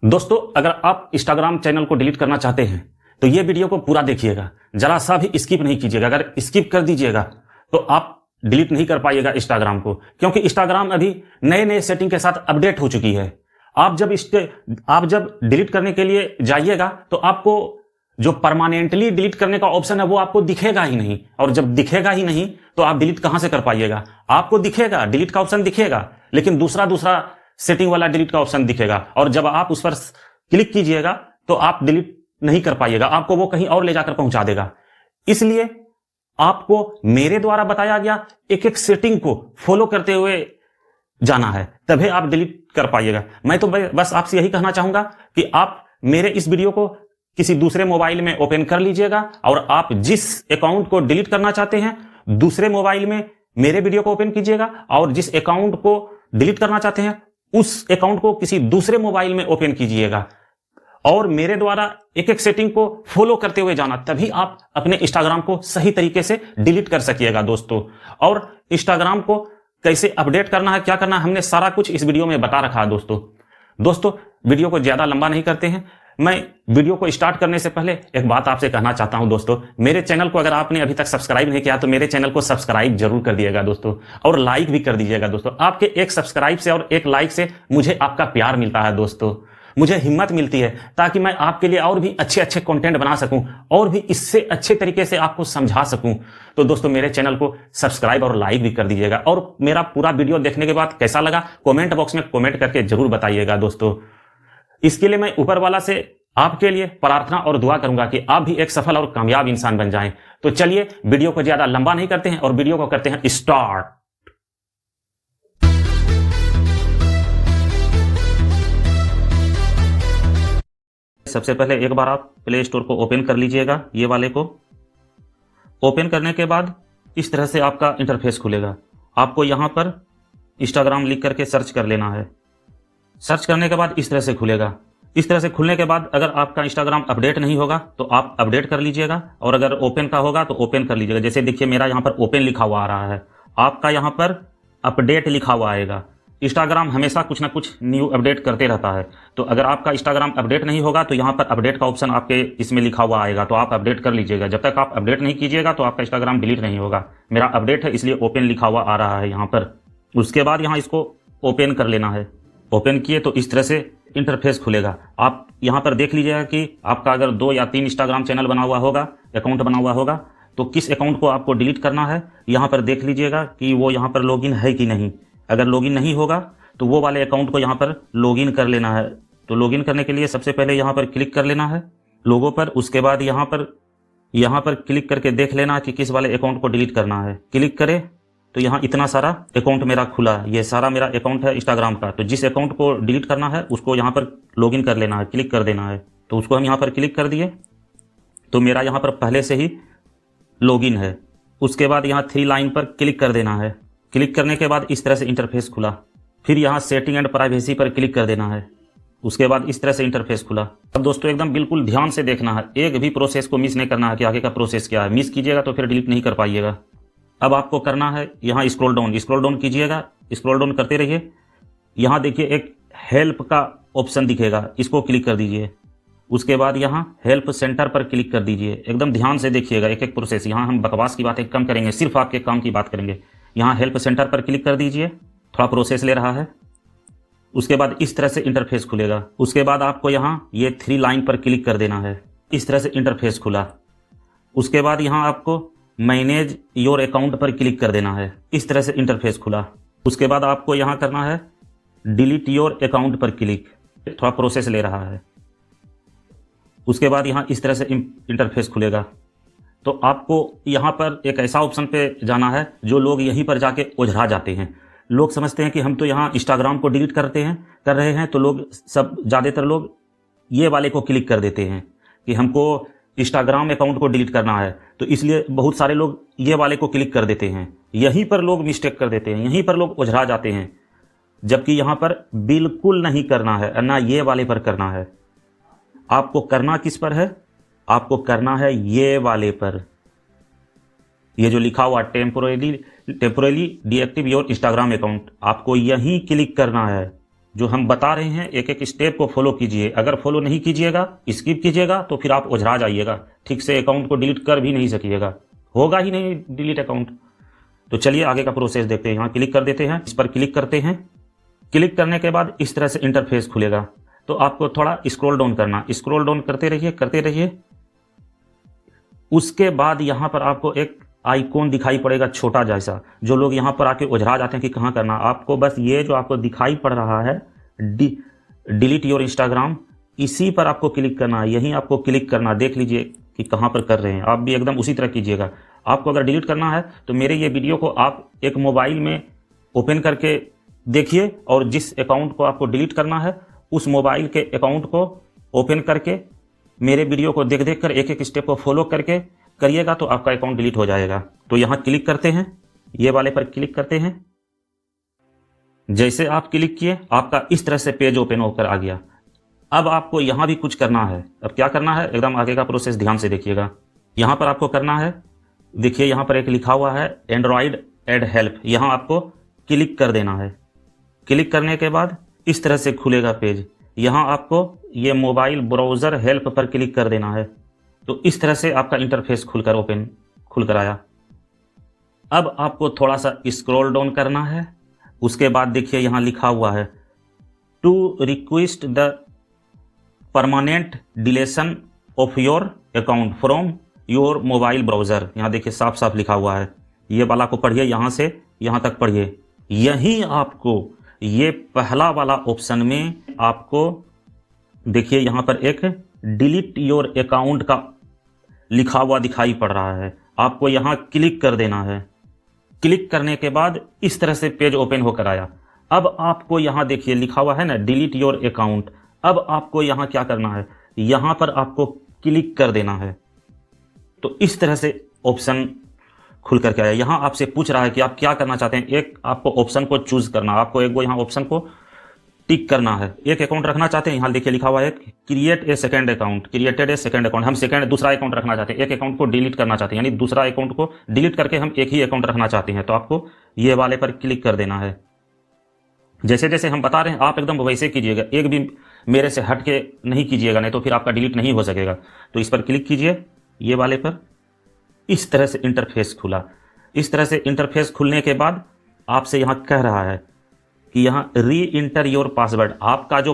दोस्तों, अगर आप इंस्टाग्राम चैनल को डिलीट करना चाहते हैं तो ये वीडियो को पूरा देखिएगा, जरा सा भी स्किप नहीं कीजिएगा। अगर स्किप कर दीजिएगा तो आप डिलीट नहीं कर पाइएगा इंस्टाग्राम को, क्योंकि इंस्टाग्राम अभी नए नए सेटिंग के साथ अपडेट हो चुकी है। आप जब डिलीट करने के लिए जाइएगा तो आपको जो परमानेंटली डिलीट करने का ऑप्शन है वो आपको दिखेगा ही नहीं, और जब दिखेगा ही नहीं तो आप डिलीट कहां से कर पाइएगा। आपको दिखेगा, डिलीट का ऑप्शन दिखेगा, लेकिन दूसरा सेटिंग वाला डिलीट का ऑप्शन दिखेगा, और जब आप उस पर क्लिक कीजिएगा तो आप डिलीट नहीं कर पाइएगा, आपको वो कहीं और ले जाकर पहुंचा देगा। इसलिए आपको मेरे द्वारा बताया गया एक एक सेटिंग को फॉलो करते हुए जाना है, तभी आप डिलीट कर पाइएगा। मैं तो बस आपसे यही कहना चाहूंगा कि आप मेरे इस वीडियो को किसी दूसरे मोबाइल में ओपन कर लीजिएगा, और आप जिस अकाउंट को डिलीट करना चाहते हैं दूसरे मोबाइल में मेरे वीडियो को ओपन कीजिएगा, और जिस अकाउंट को डिलीट करना चाहते हैं उस अकाउंट को किसी दूसरे मोबाइल में ओपन कीजिएगा, और मेरे द्वारा एक एक सेटिंग को फॉलो करते हुए जाना, तभी आप अपने इंस्टाग्राम को सही तरीके से डिलीट कर सकिएगा दोस्तों। और इंस्टाग्राम को कैसे अपडेट करना है, क्या करना है, हमने सारा कुछ इस वीडियो में बता रखा है दोस्तों। वीडियो को ज्यादा लंबा नहीं करते हैं। मैं वीडियो को स्टार्ट करने से पहले एक बात आपसे कहना चाहता हूं दोस्तों, मेरे चैनल को अगर आपने अभी तक सब्सक्राइब नहीं किया तो मेरे चैनल को सब्सक्राइब जरूर कर दिएगा दोस्तों, और लाइक भी कर दीजिएगा दोस्तों। आपके एक सब्सक्राइब से और एक लाइक से मुझे आपका प्यार मिलता है दोस्तों, मुझे हिम्मत मिलती है, ताकि मैं आपके लिए और भी अच्छे अच्छे कंटेंट बना सकूं, और भी इससे अच्छे तरीके से आपको समझा सकूं। तो दोस्तों, मेरे चैनल को सब्सक्राइब और लाइक भी कर दीजिएगा, और मेरा पूरा वीडियो देखने के बाद कैसा लगा कमेंट बॉक्स में कमेंट करके जरूर बताइएगा दोस्तों। इसके लिए मैं ऊपर वाला से आपके लिए प्रार्थना और दुआ करूंगा कि आप भी एक सफल और कामयाब इंसान बन जाएं। तो चलिए वीडियो को ज्यादा लंबा नहीं करते हैं और वीडियो को करते हैं स्टार्ट। सबसे पहले एक बार आप प्ले स्टोर को ओपन कर लीजिएगा। ये वाले को ओपन करने के बाद इस तरह से आपका इंटरफेस खुलेगा। आपको यहां पर इंस्टाग्राम लिख करके सर्च कर लेना है। सर्च करने के बाद इस तरह से खुलेगा। इस तरह से खुलने के बाद अगर आपका इंस्टाग्राम अपडेट नहीं होगा तो आप अपडेट कर लीजिएगा, और अगर ओपन का होगा तो ओपन कर लीजिएगा। जैसे देखिए मेरा यहाँ पर ओपन लिखा हुआ आ रहा है, आपका यहाँ पर अपडेट लिखा हुआ आएगा। इंस्टाग्राम हमेशा कुछ ना कुछ न्यू अपडेट करते रहता है, तो अगर आपका इंस्टाग्राम अपडेट नहीं होगा तो यहाँ पर अपडेट का ऑप्शन आपके इसमें लिखा हुआ आएगा, तो आप अपडेट कर लीजिएगा। जब तक आप अपडेट नहीं कीजिएगा तो आपका इंस्टाग्राम डिलीट नहीं होगा। मेरा अपडेट है इसलिए ओपन लिखा हुआ आ रहा है यहाँ पर। उसके बाद यहाँ इसको ओपन कर लेना है। ओपन किए तो इस तरह से इंटरफेस खुलेगा। आप यहाँ पर देख लीजिएगा कि आपका अगर 2 या 3 इंस्टाग्राम चैनल बना हुआ होगा, अकाउंट बना हुआ होगा, तो किस अकाउंट को आपको डिलीट करना है यहाँ पर देख लीजिएगा कि वो यहाँ पर लॉगिन है कि नहीं। अगर लॉगिन नहीं होगा तो वो वाले अकाउंट को यहाँ पर लॉगिन कर लेना है। तो लॉगिन करने के लिए सबसे पहले यहाँ पर क्लिक कर लेना है लोगो पर। उसके बाद यहाँ पर क्लिक करके देख लेना है कि किस वाले अकाउंट को डिलीट करना है। क्लिक करें तो यहाँ इतना सारा अकाउंट मेरा खुला, ये सारा मेरा अकाउंट है इंस्टाग्राम का। तो जिस अकाउंट को डिलीट करना है उसको यहाँ पर लॉगिन कर लेना है, क्लिक कर देना है। तो उसको हम यहाँ पर क्लिक कर दिए तो मेरा यहाँ पर पहले से ही लॉगिन है। उसके बाद यहाँ 3 लाइन पर क्लिक कर देना है। क्लिक करने के बाद इस तरह से इंटरफेस खुला। फिर यहाँ सेटिंग एंड प्राइवेसी पर क्लिक कर देना है। उसके बाद इस तरह से इंटरफेस खुला। अब दोस्तों एकदम बिल्कुल ध्यान से देखना है, एक भी प्रोसेस को मिस नहीं करना है कि आगे का प्रोसेस क्या है। मिस कीजिएगा तो फिर डिलीट नहीं कर पाइएगा। अब आपको करना है यहाँ स्क्रॉल डाउन कीजिएगा, स्क्रॉल डाउन करते रहिए। यहाँ देखिए एक हेल्प का ऑप्शन दिखेगा, इसको क्लिक कर दीजिए। उसके बाद यहाँ हेल्प सेंटर पर क्लिक कर दीजिए। एकदम ध्यान से देखिएगा एक एक प्रोसेस, यहाँ हम बकवास की बातें कम करेंगे, सिर्फ आपके काम की बात करेंगे। यहाँ हेल्प सेंटर पर क्लिक कर दीजिए, थोड़ा प्रोसेस ले रहा है। उसके बाद इस तरह से इंटरफेस खुलेगा। उसके बाद आपको यहाँ ये 3 लाइन पर क्लिक कर देना है। इस तरह से इंटरफेस खुला। उसके बाद यहाँ आपको मैनेज योर अकाउंट पर क्लिक कर देना है। इस तरह से इंटरफेस खुला। उसके बाद आपको यहाँ करना है डिलीट योर अकाउंट पर क्लिक, थोड़ा प्रोसेस ले रहा है। उसके बाद यहाँ इस तरह से इंटरफेस खुलेगा। तो आपको यहाँ पर एक ऐसा ऑप्शन पे जाना है जो लोग यहीं पर जाके उझरा जाते हैं। लोग समझते हैं कि हम तो यहाँ इंस्टाग्राम को डिलीट कर रहे हैं, तो लोग ज़्यादातर लोग ये वाले को क्लिक कर देते हैं कि हमको इंस्टाग्राम अकाउंट को डिलीट करना है, तो इसलिए बहुत सारे लोग ये वाले को क्लिक कर देते हैं। यहीं पर लोग मिस्टेक कर देते हैं, यहीं पर लोग उझरा जाते हैं, जबकि यहाँ पर बिल्कुल नहीं करना है, ना ये वाले पर करना है। आपको करना किस पर है? आपको करना है ये वाले पर, ये जो लिखा हुआ temporarily deactive your Instagram account, आपको यहीं क्लिक करना है। जो हम बता रहे हैं एक एक स्टेप को फॉलो कीजिए। अगर फॉलो नहीं कीजिएगा, स्किप कीजिएगा, तो फिर आप उझरा जाइएगा, ठीक से अकाउंट को डिलीट कर भी नहीं सकिएगा, होगा ही नहीं डिलीट अकाउंट। तो चलिए आगे का प्रोसेस देखते हैं। यहाँ क्लिक कर देते हैं, इस पर क्लिक करते हैं। क्लिक करने के बाद इस तरह से इंटरफेस खुलेगा। तो आपको थोड़ा स्क्रॉल डाउन करना, स्क्रॉल डाउन करते रहिए। उसके बाद यहाँ पर आपको एक आइकॉन दिखाई पड़ेगा छोटा जैसा, जो लोग यहाँ पर आके उझरा जाते हैं कि कहाँ करना। आपको बस ये जो आपको दिखाई पड़ रहा है डिलीट योर इंस्टाग्राम, इसी पर आपको क्लिक करना है। यहीं आपको क्लिक करना, देख लीजिए कि कहाँ पर कर रहे हैं। आप भी एकदम उसी तरह कीजिएगा। आपको अगर डिलीट करना है तो मेरे ये वीडियो को आप एक मोबाइल में ओपन करके देखिए, और जिस अकाउंट को आपको डिलीट करना है उस मोबाइल के अकाउंट को ओपन करके मेरे वीडियो को देख देख कर एक एक स्टेप को फॉलो करके करिएगा, तो आपका अकाउंट डिलीट हो जाएगा। तो यहाँ क्लिक करते हैं, ये वाले पर क्लिक करते हैं। जैसे आप क्लिक किए, आपका इस तरह से पेज ओपन होकर आ गया। अब आपको यहाँ भी कुछ करना है। अब क्या करना है, एकदम आगे का प्रोसेस ध्यान से देखिएगा। यहाँ पर आपको करना है, देखिए यहाँ पर एक लिखा हुआ है एंड्रॉयड एड हेल्प, यहाँ आपको क्लिक कर देना है। क्लिक करने के बाद इस तरह से खुलेगा पेज। यहाँ आपको ये मोबाइल ब्राउज़र हेल्प पर क्लिक कर देना है। तो इस तरह से आपका इंटरफेस खुलकर आया। अब आपको थोड़ा सा स्क्रॉल डाउन करना है। उसके बाद देखिए यहाँ लिखा हुआ है to request the permanent deletion of your account from your mobile browser. यहाँ देखिए साफ साफ लिखा हुआ है, ये वाला को पढ़िए, यहाँ से यहाँ तक पढ़िए। यहीं आपको ये पहला वाला ऑप्शन में आपको देखिए यहाँ पर एक डिलीट योर अकाउंट का लिखा हुआ दिखाई पड़ रहा है। आपको यहाँ क्लिक कर देना है। क्लिक करने के बाद इस तरह से पेज ओपन होकर आया। अब आपको यहाँ देखिए लिखा हुआ है ना डिलीट योर अकाउंट। अब आपको यहाँ क्या करना है, यहाँ पर आपको क्लिक कर देना है। तो इस तरह से ऑप्शन खुल करके आया। यहाँ आपसे पूछ रहा है कि आप क्या करना चाहते हैं। एक आपको ऑप्शन को चूज करना, आपको एक वो यहाँ ऑप्शन को टिक करना है। एक अकाउंट रखना चाहते हैं, यहाँ देखिए लिखा हुआ है create a second account, created a second account. हम दूसरा अकाउंट रखना चाहते हैं, एक अकाउंट को डिलीट करना चाहते हैं, यानी दूसरा अकाउंट को डिलीट करके हम एक ही अकाउंट रखना चाहते हैं। तो आपको ये वाले पर क्लिक कर देना है। जैसे जैसे हम बता रहे हैं आप एकदम वैसे कीजिएगा, एक भी मेरे से हट के नहीं कीजिएगा, नहीं तो फिर आपका डिलीट नहीं हो सकेगा। तो इस पर क्लिक कीजिए, ये वाले पर। इस तरह से इंटरफेस खुला। इस तरह से इंटरफेस खुलने के बाद आपसे यहाँ कह रहा है कि यहाँ री इंटर योर पासवर्ड, आपका जो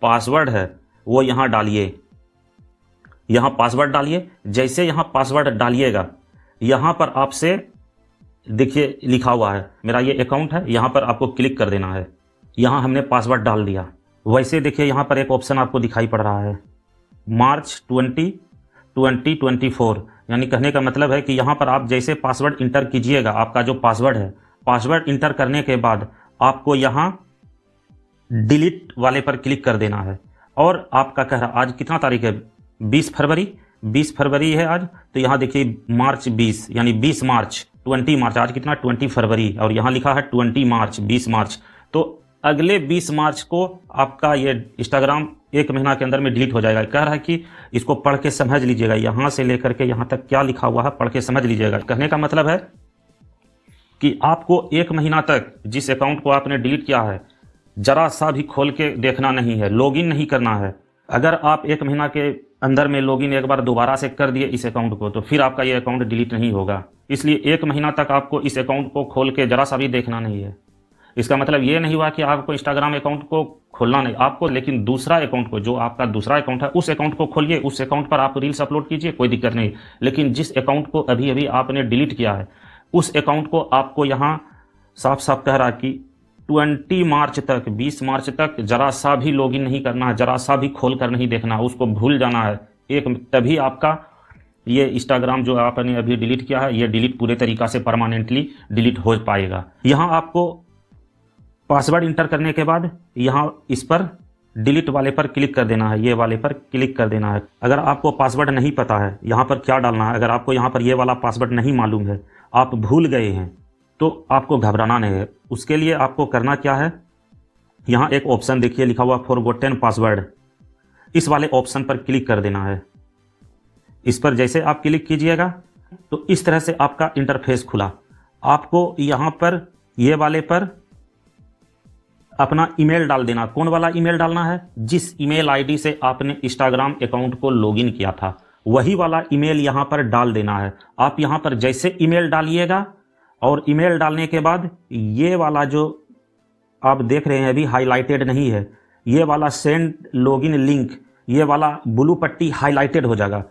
पासवर्ड है वो यहाँ डालिए। यहाँ पासवर्ड डालिए। जैसे यहाँ पासवर्ड डालिएगा, यहाँ पर आपसे देखिए लिखा हुआ है मेरा ये अकाउंट है, यहाँ पर आपको क्लिक कर देना है। यहाँ हमने पासवर्ड डाल दिया। वैसे देखिए यहाँ पर एक ऑप्शन आपको दिखाई पड़ रहा है मार्च 2024, यानी कहने का मतलब है कि यहाँ पर आप जैसे पासवर्ड इंटर कीजिएगा, आपका जो पासवर्ड है, पासवर्ड इंटर करने के बाद आपको यहाँ डिलीट वाले पर क्लिक कर देना है। और आपका कह रहा आज कितना तारीख है, 20 फरवरी है आज। तो यहाँ देखिए मार्च 20, यानी 20 मार्च 20 मार्च, आज कितना 20 फरवरी, और यहाँ लिखा है 20 मार्च 20 मार्च। तो अगले 20 मार्च को आपका ये इंस्टाग्राम 1 महीना के अंदर में डिलीट हो जाएगा। कह रहा है कि इसको पढ़ के समझ लीजिएगा, यहाँ से लेकर के यहाँ तक क्या लिखा हुआ है पढ़ के समझ लीजिएगा। कहने का मतलब है कि आपको 1 महीना तक जिस अकाउंट को आपने डिलीट किया है जरा सा भी खोल के देखना नहीं है, लॉगिन नहीं करना है। अगर आप 1 महीना के अंदर में लॉगिन एक बार दोबारा से कर दिए इस अकाउंट को, तो फिर आपका ये अकाउंट डिलीट नहीं होगा। इसलिए 1 महीना तक आपको इस अकाउंट को खोल के जरा सा भी देखना नहीं है। इसका मतलब ये नहीं हुआ कि आपको इंस्टाग्राम अकाउंट को खोलना नहीं आपको, लेकिन दूसरा अकाउंट को, जो आपका दूसरा अकाउंट है उस अकाउंट को खोलिए, उस अकाउंट पर आप रील्स अपलोड कीजिए, कोई दिक्कत नहीं। लेकिन जिस अकाउंट को अभी अभी आपने डिलीट किया है उस अकाउंट को आपको यहाँ साफ साफ कह रहा कि 20 मार्च तक 20 मार्च तक जरा सा भी लॉगिन नहीं करना है, जरा सा भी खोल कर नहीं देखना है, उसको भूल जाना है। तभी आपका ये इंस्टाग्राम जो आपने अभी डिलीट किया है ये डिलीट पूरे तरीका से परमानेंटली डिलीट हो पाएगा। यहाँ आपको पासवर्ड इंटर करने के बाद यहाँ इस पर डिलीट वाले पर क्लिक कर देना है, ये वाले पर क्लिक कर देना है। अगर आपको पासवर्ड नहीं पता है यहाँ पर क्या डालना है, अगर आपको यहाँ पर ये वाला पासवर्ड नहीं मालूम है, आप भूल गए हैं, तो आपको घबराना नहीं है। उसके लिए आपको करना क्या है, यहाँ एक ऑप्शन देखिए लिखा हुआ फॉरगॉटन पासवर्ड, इस वाले ऑप्शन पर क्लिक कर देना है। इस पर जैसे आप क्लिक कीजिएगा तो इस तरह से आपका इंटरफेस खुला। आपको यहाँ पर ये वाले पर अपना ईमेल डाल देना। कौन वाला ईमेल डालना है? जिस ईमेल आईडी से आपने इंस्टाग्राम अकाउंट को लॉगिन किया था वही वाला ईमेल यहाँ पर डाल देना है। आप यहाँ पर जैसे ईमेल डालिएगा और ईमेल डालने के बाद ये वाला जो आप देख रहे हैं अभी हाईलाइटेड नहीं है, ये वाला सेंड लॉगिन लिंक, ये वाला ब्लू पट्टी हाईलाइटेड हो जाएगा,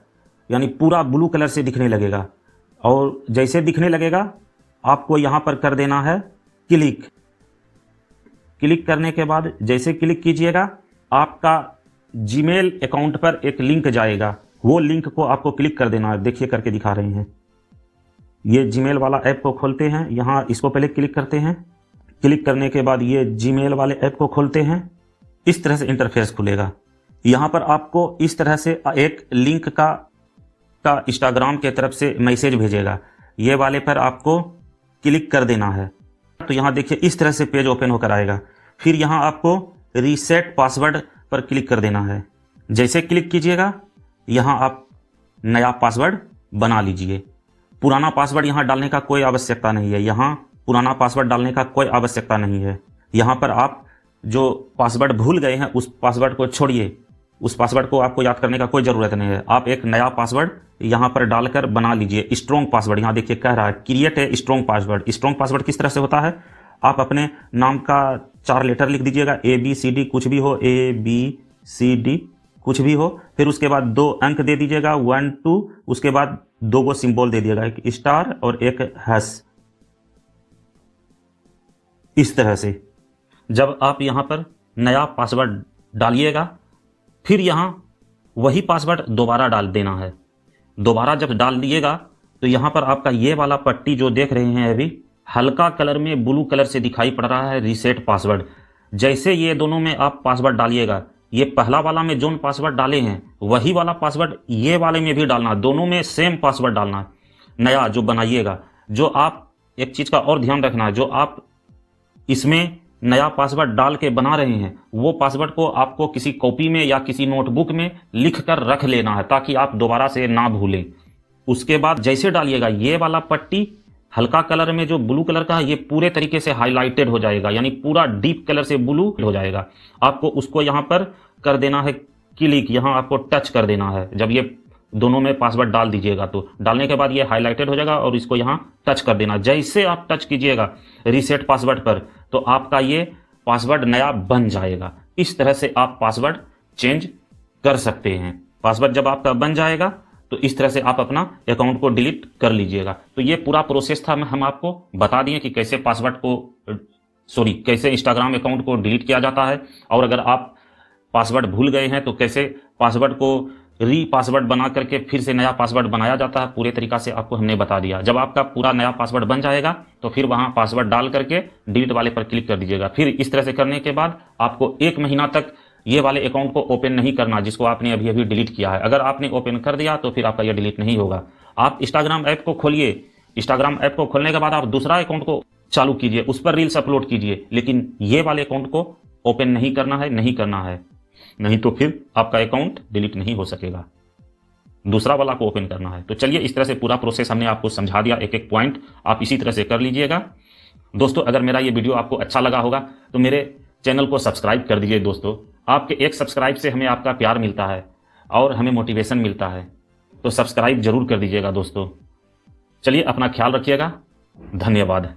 यानी पूरा ब्लू कलर से दिखने लगेगा। और जैसे दिखने लगेगा आपको यहाँ पर कर देना है क्लिक। क्लिक करने के बाद जैसे क्लिक कीजिएगा आपका जीमेल अकाउंट पर एक लिंक जाएगा, वो लिंक को आपको क्लिक कर देना है। देखिए करके दिखा रहे हैं। ये जीमेल वाला ऐप को खोलते हैं, यहाँ इसको पहले क्लिक करते हैं। क्लिक करने के बाद ये जीमेल वाले ऐप को खोलते हैं। इस तरह से इंटरफेस खुलेगा। यहाँ पर आपको इस तरह से एक लिंक का इंस्टाग्राम के तरफ से मैसेज भेजेगा, ये वाले पर आपको क्लिक कर देना है। तो यहाँ देखिए इस तरह से पेज ओपन होकर आएगा। फिर यहाँ आपको रीसेट पासवर्ड पर क्लिक कर देना है। जैसे क्लिक कीजिएगा यहाँ आप नया पासवर्ड बना लीजिए। पुराना पासवर्ड यहाँ डालने का कोई आवश्यकता नहीं है। यहाँ पुराना पासवर्ड डालने का कोई आवश्यकता नहीं है। यहाँ पर आप जो पासवर्ड भूल गए हैं उस पासवर्ड को छोड़िए, उस पासवर्ड को आपको याद करने का कोई ज़रूरत नहीं है। आप एक नया पासवर्ड यहाँ पर डालकर बना लीजिए। स्ट्रॉन्ग पासवर्ड यहाँ देखिए कह रहा है क्रिएट है स्ट्रॉन्ग पासवर्ड। स्ट्रॉन्ग पासवर्ड किस तरह से होता है? आप अपने नाम का 4 लेटर लिख दीजिएगा, ABCD कुछ भी हो, ABCD कुछ भी हो। फिर उसके बाद 2 अंक दे दीजिएगा 1 2, उसके बाद 2 गो सिंबल दे दिएगा, एक स्टार और एक हैश। इस तरह से जब आप यहाँ पर नया पासवर्ड डालिएगा फिर यहाँ वही पासवर्ड दोबारा डाल देना है। दोबारा जब डाल दिएगा तो यहाँ पर आपका ये वाला पट्टी जो देख रहे हैं अभी हल्का कलर में ब्लू कलर से दिखाई पड़ रहा है रीसेट पासवर्ड। जैसे ये दोनों में आप पासवर्ड डालिएगा, ये पहला वाला में जो पासवर्ड डाले हैं वही वाला पासवर्ड ये वाले में भी डालना, दोनों में सेम पासवर्ड डालना नया जो बनाइएगा। जो आप एक चीज़ का और ध्यान रखना है, जो आप इसमें नया पासवर्ड डाल के बना रहे हैं वो पासवर्ड को आपको किसी कॉपी में या किसी नोटबुक में लिख कर रख लेना है ताकि आप दोबारा से ना भूलें। उसके बाद जैसे डालिएगा ये वाला पट्टी हल्का कलर में जो ब्लू कलर का है ये पूरे तरीके से हाईलाइटेड हो जाएगा, यानी पूरा डीप कलर से ब्लू हो जाएगा। आपको उसको यहाँ पर कर देना है क्लिक, यहाँ आपको टच कर देना है। जब ये दोनों में पासवर्ड डाल दीजिएगा तो डालने के बाद ये हाईलाइटेड हो जाएगा और इसको यहाँ टच कर देना। जैसे आप टच कीजिएगा रीसेट पासवर्ड पर तो आपका ये पासवर्ड नया बन जाएगा। इस तरह से आप पासवर्ड चेंज कर सकते हैं। पासवर्ड जब आपका बन जाएगा तो इस तरह से आप अपना अकाउंट को डिलीट कर लीजिएगा। तो ये पूरा प्रोसेस था, हम आपको बता दिए कि कैसे कैसे इंस्टाग्राम अकाउंट को डिलीट किया जाता है। और अगर आप पासवर्ड भूल गए हैं तो कैसे पासवर्ड को पासवर्ड बना करके फिर से नया पासवर्ड बनाया जाता है, पूरे तरीका से आपको हमने बता दिया। जब आपका पूरा नया पासवर्ड बन जाएगा तो फिर वहां पासवर्ड डाल करके डिलीट वाले पर क्लिक कर दीजिएगा। फिर इस तरह से करने के बाद आपको 1 महीना तक ये वाले अकाउंट को ओपन नहीं करना जिसको आपने अभी अभी डिलीट किया है। अगर आपने ओपन कर दिया तो फिर आपका यह डिलीट नहीं होगा। आप इंस्टाग्राम ऐप को खोलिए, इंस्टाग्राम ऐप को खोलने के बाद आप दूसरा अकाउंट को चालू कीजिए, उस पर रील्स अपलोड कीजिए, लेकिन ये वाले अकाउंट को ओपन नहीं करना है, नहीं तो फिर आपका अकाउंट डिलीट नहीं हो सकेगा। दूसरा वाला को ओपन करना है। तो चलिए इस तरह से पूरा प्रोसेस हमने आपको समझा दिया, एक एक पॉइंट आप इसी तरह से कर लीजिएगा। दोस्तों अगर मेरा ये वीडियो आपको अच्छा लगा होगा तो मेरे चैनल को सब्सक्राइब कर दीजिए। दोस्तों आपके एक सब्सक्राइब से हमें आपका प्यार मिलता है और हमें मोटिवेशन मिलता है, तो सब्सक्राइब जरूर कर दीजिएगा दोस्तों। चलिए अपना ख्याल रखिएगा, धन्यवाद।